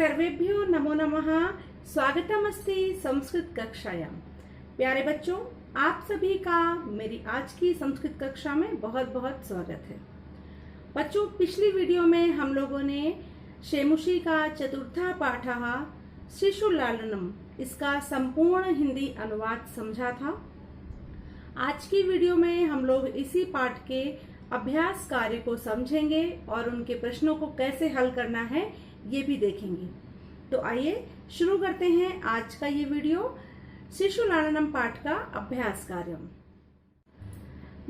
सर्वेभ्यो नमो नमः। स्वागतमस्ति संस्कृत कक्षायां। प्यारे बच्चों, आप सभी का मेरी आज की संस्कृत कक्षा में बहुत बहुत स्वागत है। बच्चों, पिछली वीडियो में हम लोगों ने शेमुषी का चतुर्था पाठः शिशुलालनम इसका संपूर्ण हिंदी अनुवाद समझा था। आज की वीडियो में हम लोग इसी पाठ के अभ्यास कार्य को समझेंगे और उनके प्रश्नों को कैसे हल करना है ये भी देखेंगे। तो आइए शुरू करते हैं आज का ये वीडियो, शिशुलालनम पाठ का अभ्यास कार्य।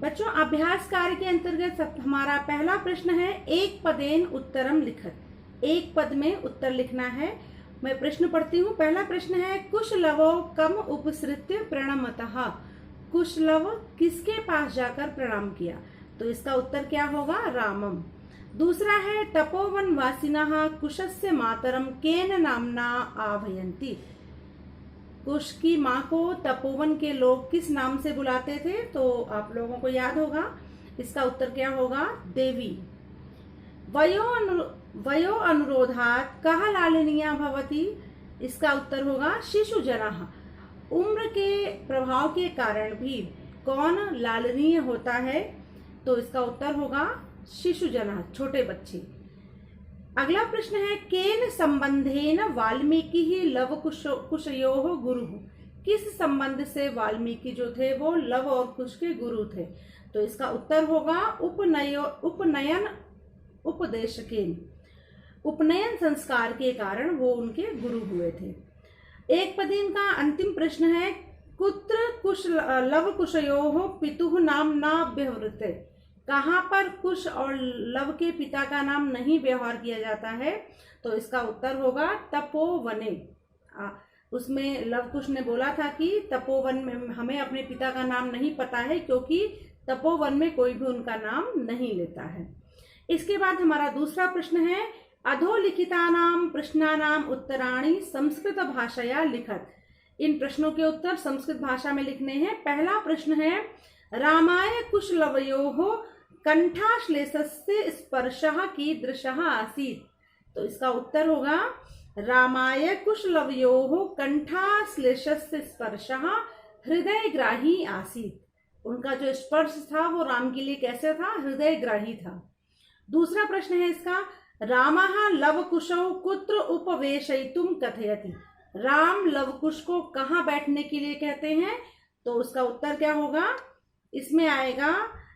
बच्चों, अभ्यास कार्य के अंतर्गत हमारा पहला प्रश्न है, एक पदेन उत्तरम लिखत। एक पद में उत्तर लिखना है। मैं प्रश्न पढ़ती हूँ। पहला प्रश्न है, कुशलवो कम उपसृत्य प्रणमतः। कुशलव किसके पास जाकर प्रणाम किया? तो इसका उत्तर क्या होगा? रामम। दूसरा है, तपोवन वासिनः कुशस्य मातरम केन नामना आह्वयन्ति। कुश की माँ को तपोवन के लोग किस नाम से बुलाते थे? तो आप लोगों को याद होगा। इसका उत्तर क्या होगा? देवी। वयो अनुरोधात् कः लालनीया भवति। इसका उत्तर होगा शिशुजनः। उम्र के प्रभाव के कारण भी कौन लालनीय होता है? तो इसका उत्तर होगा शिशुजनः, छोटे बच्चे। अगला प्रश्न है, केन संबंधेन वाल्मीकि ही लव कुशयोः गुरु। किस संबंध से वाल्मीकि जो थे वो लव और कुश के गुरु थे? तो इसका उत्तर होगा उपनयन उपदेशकेन। उपनयन संस्कार के कारण वो उनके गुरु हुए थे। एक पदेन का अंतिम प्रश्न है, कुत्र लव कुशयोः पितुः नाम न व्यवहृते। कहाँ पर कुश और लव के पिता का नाम नहीं व्यवहार किया जाता है? तो इसका उत्तर होगा तपोवने। उसमें लव कुश ने बोला था कि तपोवन में हमें अपने पिता का नाम नहीं पता है, क्योंकि तपोवन में कोई भी उनका नाम नहीं लेता है। इसके बाद हमारा दूसरा प्रश्न है, अधोलिखितानां प्रश्नानां उत्तराणि संस्कृत भाषया लिखत। इन प्रश्नों के उत्तर संस्कृत भाषा में लिखने हैं। पहला प्रश्न है, रामाय कुशलवयोः कंठाश्लेषस्य स्पर्शः कीदृशः आसीत्। तो इसका उत्तर होगा, रामाय कुशलवयोः कंठाश्लेषस्य स्पर्शः हृदयग्राही आसीत्। उनका जो स्पर्श था वो राम के लिए कैसे था? हृदयग्राही था। दूसरा प्रश्न है इसका, रामः लवकुशौ कुत्र उपवेशयितुं कथयति। राम लवकुश को कहाँ बैठने के लिए कहते हैं? तो उसका उत्तर क्या होगा? इसमें आएगा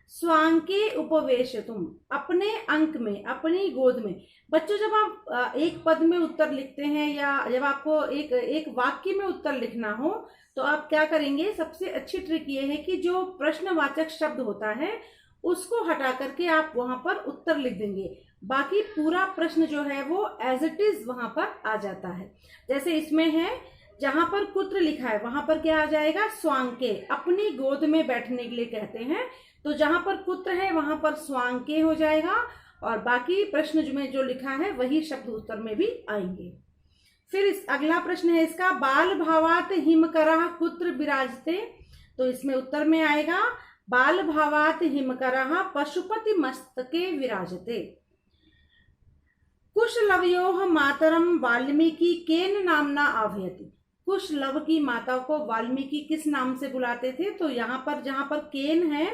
स्वांके उपवेशयितुं, अपने अंक में, अपनी गोद में। बच्चों, जब आप एक पद में उत्तर लिखते हैं या जब आपको एक वाक्य में उत्तर लिखना हो तो आप क्या करेंगे? सबसे अच्छी ट्रिक ये है कि जो प्रश्नवाचक शब्द होता है उसको हटा करके आप वहां पर उत्तर लिख देंगे। बाकी पूरा प्रश्न जो है वो एज इट इज वहां पर आ जाता है। जैसे इसमें है, जहां पर कुत्र लिखा है वहां पर क्या आ जाएगा? स्वांके, अपनी गोद में बैठने के लिए कहते हैं। तो जहां पर कुत्र है वहां पर स्वांके हो जाएगा और बाकी प्रश्न में जो लिखा है वही शब्द उत्तर में भी आएंगे। फिर अगला प्रश्न है इसका, बाल भावात हिमकरः कुत्र विराजते। तो इसमें उत्तर में आएगा, बाल भावात हिमकरः पशुपति मस्तके विराजते। कुशलवयोः मातरम वाल्मीकि केन नामना आह्वयति। कुशलव की माता को वाल्मीकि किस नाम से बुलाते थे? तो यहाँ पर जहां पर केन है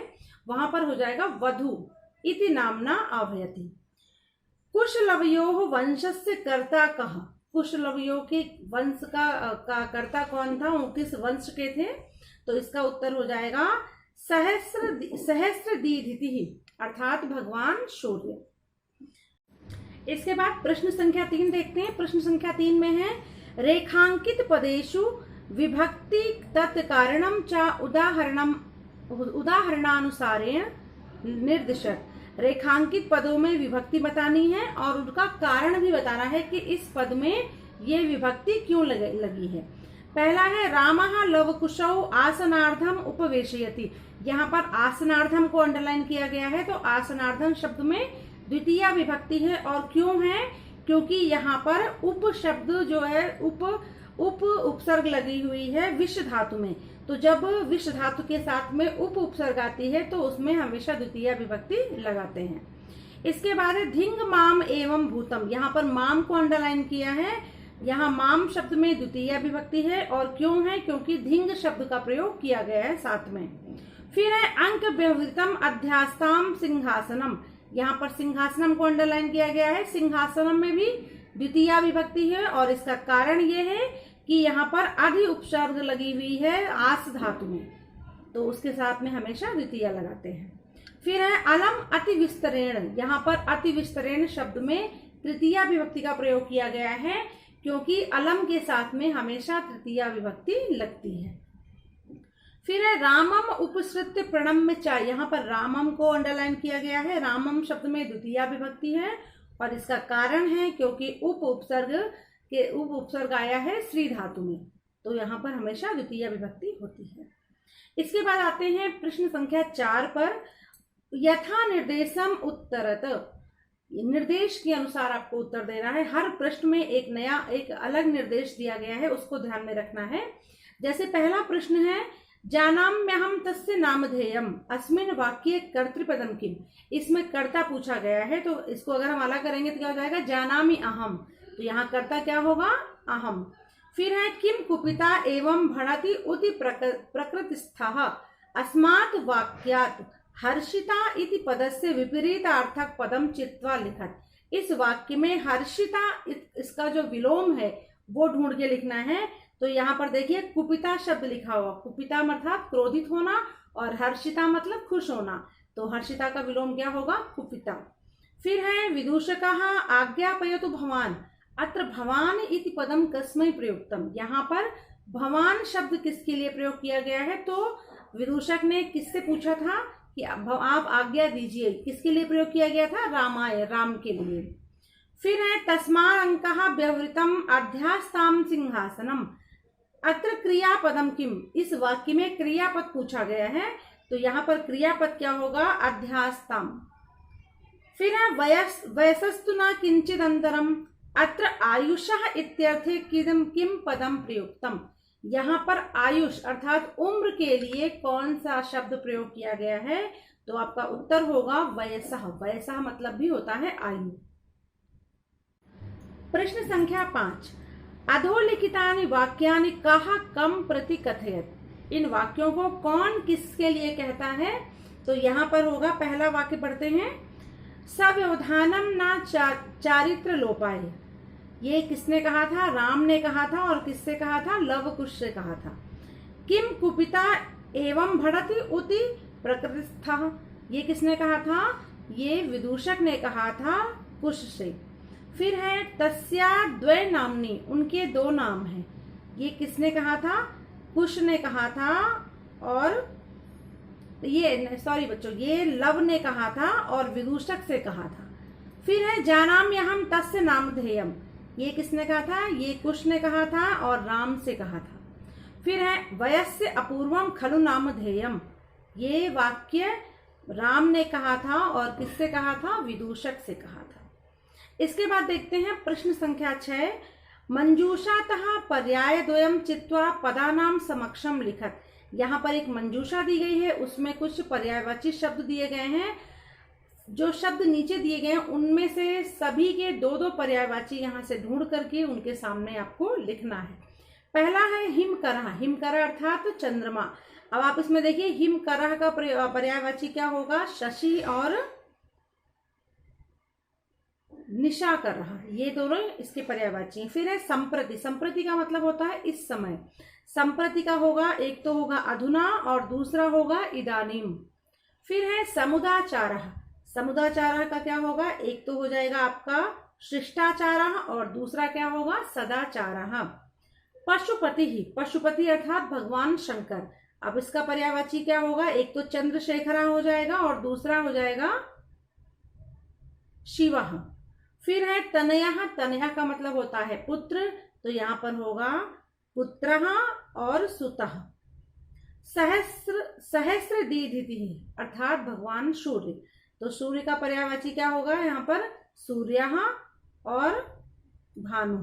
वहां पर हो जाएगा वधु इति नामना आह्वयति। कुशलवयोः वंशस्य कर्ता कः। कुशलवयों के वंश का कर्ता कौन था? वो किस वंश के थे? तो इसका उत्तर हो जाएगा सहस्रदीधितिः, अर्थात भगवान सूर्य। इसके बाद प्रश्न संख्या 3 देखते हैं। प्रश्न संख्या 3 में है, रेखांकित पदेषु विभक्ति तत्कारणं च उदाहरणानुसारेण निर्दिशत। रेखांकित पदों में विभक्ति बतानी है और उनका कारण भी बताना है कि इस पद में ये विभक्ति क्यों लगी है। पहला है, रामः लवकुशौ आसनार्थम उपवेशयति। यहाँ पर आसनार्थम को अंडरलाइन किया गया है। तो आसनार्थम शब्द में द्वितीय विभक्ति है। और क्यों है? क्योंकि यहाँ पर उप शब्द जो है उपसर्ग लगी हुई है विष धातु में। तो जब विष धातु के साथ में उपसर्ग आती है तो उसमें हमेशा द्वितीय विभक्ति लगाते हैं। इसके बाद है धिंग माम एवं भूतम। यहाँ पर माम को अंडरलाइन किया है। यहाँ माम शब्द में द्वितीय विभक्ति है, और क्यों है? क्योंकि धिंग शब्द का प्रयोग किया गया है साथ में। फिर है अंक व्यवहृतम अध्यास्ताम सिंहासनम। यहाँ पर सिंहासनम को अंडरलाइन किया गया है। सिंहासनम में भी द्वितीय विभक्ति है, और इसका कारण ये है कि यहाँ पर अधि उपसर्ग लगी हुई है आस धातु में, तो उसके साथ में हमेशा द्वितीय लगाते हैं। फिर है अलम अति विस्तरेण। यहाँ पर अति विस्तरेण शब्द में तृतीय विभक्ति का प्रयोग किया गया है, क्योंकि अलम के साथ में हमेशा तृतीय विभक्ति लगती है। फिर है रामम उपसृत्य प्रणम्य च। यहाँ पर रामम को अंडरलाइन किया गया है। रामम शब्द में द्वितीय विभक्ति है, और इसका कारण है क्योंकि उप उपसर्ग आया है श्री धातु में, तो यहाँ पर हमेशा द्वितीय विभक्ति होती है। इसके बाद आते हैं प्रश्न संख्या 4 पर। यथा निर्देशम उत्तरत। निर्देश के अनुसार आपको उत्तर देना है। हर प्रश्न में एक अलग निर्देश दिया गया है, उसको ध्यान में रखना है। जैसे पहला प्रश्न है जानाम्यहम तस्य नामधेयम अस्मिन् वाक्ये कर्तृपदम किम। इसमें कर्ता पूछा गया है, तो इसको अगर हम अलग करेंगे तो क्या हो जाएगा? जानामि अहम। तो यहाँ कर्ता क्या होगा? अहम। फिर है किम कुपिता एवं भणति उति प्रकृतिस्थः अस्मात् वाक्यात् हर्षिता इति पदस्य विपरीतार्थक पदम चित्वा लिखत। इस वाक्य में हर्षिता इसका जो विलोम है वो ढूंढ के लिखना है। तो यहाँ पर देखिए कुपिता शब्द लिखा हुआ। कुपिता मतलब क्रोधित होना, और हर्षिता मतलब खुश होना, तो हर्षिता का विलोम क्या होगा? कुपिता। फिर है विदूषकः आज्ञापयतु भवान अत्र भवान इति पदम कस्मै प्रयुक्तम। यहाँ पर भवान शब्द किसके लिए प्रयोग किया गया है? तो विदूषक ने किससे पूछा था कि आप आज्ञा दीजिए। किसके लिए प्रयोग किया गया था? रामाय, राम के लिए। फिर है तस्मात् अंकः व्यवहृतम अध्यास्ताम सिंहासनम अत्र क्रियापदम किम। इस वाक्य में क्रियापद पूछा गया है, तो यहाँ पर क्रियापद क्या होगा? अध्यास्ताम। फिर है वयसस्तु न किंचिद अंतरम अत्र आयुषः इत्यर्थे किम पदम प्रयुक्तम। यहाँ पर आयुष अर्थात उम्र के लिए कौन सा शब्द प्रयोग किया गया है? तो आपका उत्तर होगा वयसः। वयसः मतलब भी होता है आयु। प्रश्न संख्या 5। अधोलिखितानि वाक्यानि कः कम प्रति कथयत। इन वाक्यों को कौन किसके लिए कहता है? तो यहाँ पर होगा, पहला वाक्य पढ़ते हैं। सव्यवधानम न चारित्र लोपाय। ये किसने कहा था? राम ने कहा था। और किससे कहा था? लव कुश से कहा था। किम कुपिता एवं भणति उति प्रकृतिस्थः। ये किसने कहा था? ये विदूषक ने कहा था कुश से। फिर है तस्या द्वे नामनी। उनके 2 नाम हैं। ये किसने कहा था? कुश ने कहा था, और ये लव ने कहा था और विदूषक से कहा था। फिर है जानाम्यहम तस्य नामधेयम। ये किसने कहा था? ये कुश ने कहा था और राम से कहा था। फिर है वयस्य अपूर्वम खलु नामधेयम। ये वाक्य राम ने कहा था, और किससे कहा था? विदूषक से कहा था। इसके बाद देखते हैं प्रश्न संख्या 6। मंजूषातः पर्यायद्वयं चित्वा पदानाम समक्षम लिखत। यहाँ पर एक मंजूषा दी गई है, उसमें कुछ पर्यायवाची शब्द दिए गए हैं। जो शब्द नीचे दिए गए हैं उनमें से सभी के 2-2 पर्यायवाची यहाँ से ढूंढ करके उनके सामने आपको लिखना है। पहला है हिमकरः। हिमकरः अर्थात चंद्रमा। अब आप इसमें देखिए हिमकरः का पर्यायवाची क्या होगा? शशि और निशाकरः, ये दोनों इसके पर्यायवाची हैं। फिर है संप्रति। संप्रति का मतलब होता है इस समय। संप्रति का होगा, एक तो होगा अधुना और दूसरा होगा इदानीम। फिर है समुदाचारः। समुदाचारः का क्या होगा? एक तो हो जाएगा आपका शिष्टाचारः और दूसरा क्या होगा? सदाचारः। पशुपति ही। पशुपति अर्थात भगवान शंकर। अब इसका पर्यायवाची क्या होगा? एक तो चंद्रशेखरः हो जाएगा और दूसरा हो जाएगा शिवः। फिर है तनयः। तनयः का मतलब होता है पुत्र, तो यहाँ पर होगा पुत्रः और सुतः। सहस्र दीधिति अर्थात भगवान सूर्य, तो सूर्य का पर्यायवाची क्या होगा? यहाँ पर सूर्यः और भानु।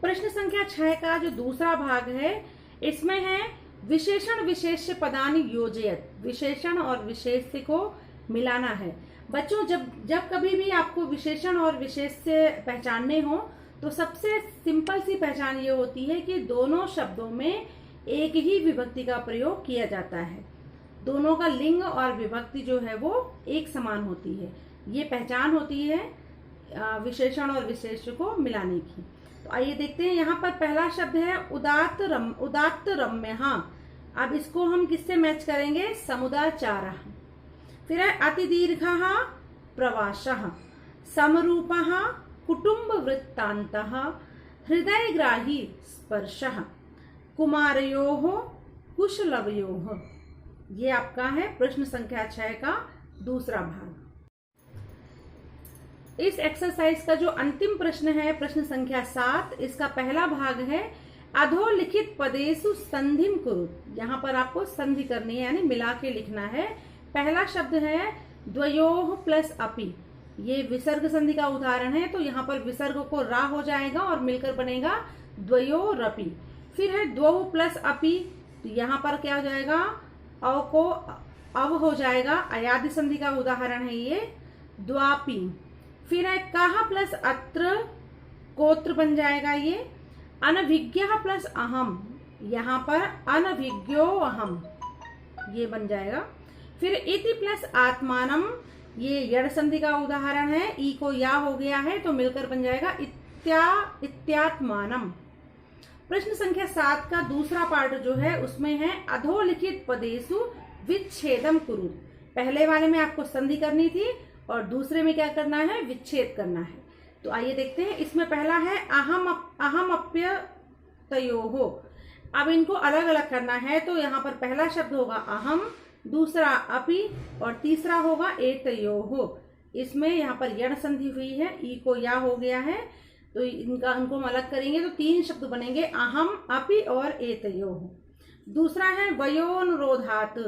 प्रश्न संख्या 6 का जो दूसरा भाग है, इसमें है विशेषण विशेष्य पदानि योजयत। विशेषण और विशेष्य को मिलाना है। बच्चों जब जब कभी भी आपको विशेषण और विशेष से पहचानने हो तो सबसे सिंपल सी पहचान ये होती है कि दोनों शब्दों में एक ही विभक्ति का प्रयोग किया जाता है। दोनों का लिंग और विभक्ति जो है वो एक समान होती है। ये पहचान होती है विशेषण और विशेष्य को मिलाने की। तो आइए देखते हैं, यहाँ पर पहला शब्द है उदात्त रम्य। हाँ, अब इसको हम किससे मैच करेंगे? समुदाचारः। फिर है अतिदीर्घः प्रवासः, समरूपः कुटुंब वृत्तान्तः, हृदयग्राही स्पर्शः, कुमारयोः कुशलवयोः। ये आपका है प्रश्न संख्या 6 का दूसरा भाग। इस एक्सरसाइज का जो अंतिम प्रश्न है प्रश्न संख्या 7, इसका पहला भाग है अधोलिखित पदेषु संधिम कुरु। यहाँ पर आपको संधि करनी है यानी मिला के लिखना है। पहला शब्द है द्वयोः प्लस अपि। ये विसर्ग संधि का उदाहरण है, तो यहाँ पर विसर्ग को रा हो जाएगा और मिलकर बनेगा द्वयोरपि। फिर है द्वौ प्लस अपि, तो यहाँ पर क्या हो जाएगा? अव को अव हो जाएगा, अयादि संधि का उदाहरण है ये, द्वापि। फिर है कः प्लस अत्र, कोत्र बन जाएगा ये। अनभिज्ञः प्लस अहम, यहाँ पर अनभिज्ञो अहम, ये बन जाएगा। फिर इति प्लस आत्मानम, ये यड़ संधि का उदाहरण है, ई को या हो गया है तो मिलकर बन जाएगा इत्यात्मानम। प्रश्न संख्या 7 का दूसरा पार्ट जो है उसमें है अधोलिखित पदेषु विच्छेदम कुरु। पहले वाले में आपको संधि करनी थी और दूसरे में क्या करना है? विच्छेद करना है। तो आइए देखते हैं, इसमें पहला है अहमप्यतयोः। अब इनको अलग अलग करना है, तो यहाँ पर पहला शब्द होगा अहम, दूसरा अपि और तीसरा होगा एतयोः। इसमें यहाँ पर यण संधि हुई है, ई को या हो गया है, तो इनको हम अलग करेंगे तो 3 शब्द बनेंगे, अहम, अपि और एतयोः। दूसरा है वयोनुरोधात्,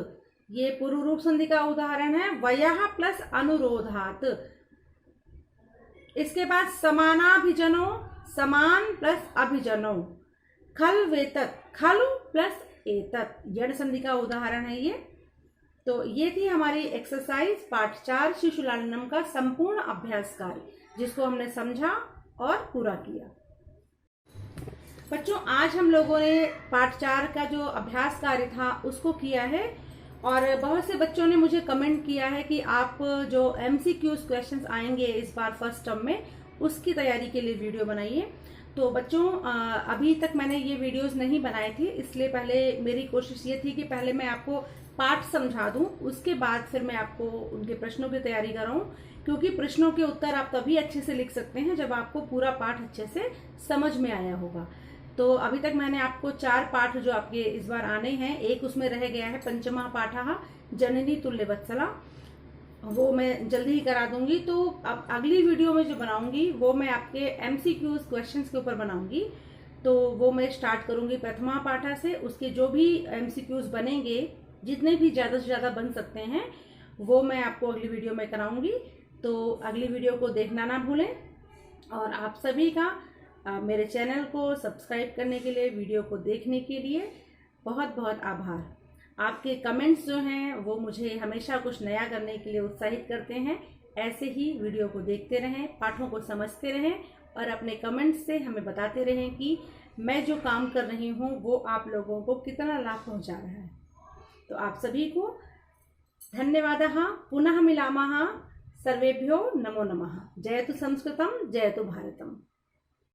ये पूर्व रूप संधि का उदाहरण है, वयः प्लस अनुरोधात्। इसके बाद समानाभिजनो, समान प्लस अभिजनो। खल वेतत्, खलु प्लस एतत्, यड़ संधि का उदाहरण है ये। तो ये थी हमारी एक्सरसाइज पार्ट 4 शिशु लालनम का संपूर्ण अभ्यास कार्य, जिसको हमने समझा और पूरा किया। बच्चों आज हम लोगों ने पार्ट 4 का जो अभ्यास कार्य था उसको किया है, और बहुत से बच्चों ने मुझे कमेंट किया है कि आप जो MCQs क्वेश्चंस आएंगे इस बार फर्स्ट टर्म में, उसकी तैयारी के लिए वीडियो बनाइए। तो बच्चों अभी तक मैंने ये वीडियोस नहीं बनाए थे, इसलिए पहले मेरी कोशिश ये थी कि पहले मैं आपको पाठ समझा दूं, उसके बाद फिर मैं आपको उनके प्रश्नों की तैयारी कराऊं, क्योंकि प्रश्नों के उत्तर आप तभी अच्छे से लिख सकते हैं जब आपको पूरा पाठ अच्छे से समझ में आया होगा। तो अभी तक मैंने आपको 4 पाठ जो आपके इस बार आने हैं, एक उसमें रह गया है पंचमः पाठः जननी तुल्यवत्सला, वो मैं जल्दी ही करा दूंगी। तो अब अगली वीडियो में जो बनाऊंगी वो मैं आपके MCQs क्वेश्चंस के ऊपर बनाऊंगी। तो वो मैं स्टार्ट करूंगी प्रथमा पाठा से, उसके जो भी MCQs बनेंगे, जितने भी ज़्यादा से ज़्यादा बन सकते हैं, वो मैं आपको अगली वीडियो में कराऊंगी। तो अगली वीडियो को देखना ना भूलें, और आप सभी का मेरे चैनल को सब्सक्राइब करने के लिए, वीडियो को देखने के लिए बहुत बहुत आभार। आपके कमेंट्स जो हैं वो मुझे हमेशा कुछ नया करने के लिए उत्साहित करते हैं। ऐसे ही वीडियो को देखते रहें, पाठों को समझते रहें, और अपने कमेंट्स से हमें बताते रहें कि मैं जो काम कर रही हूँ वो आप लोगों को कितना लाभ पहुँचा रहा है। तो आप सभी को धन्यवादः। पुनः मिलामः। सर्वेभ्यो नमो नमः। जयतु संस्कृतं, जयतु भारतम्।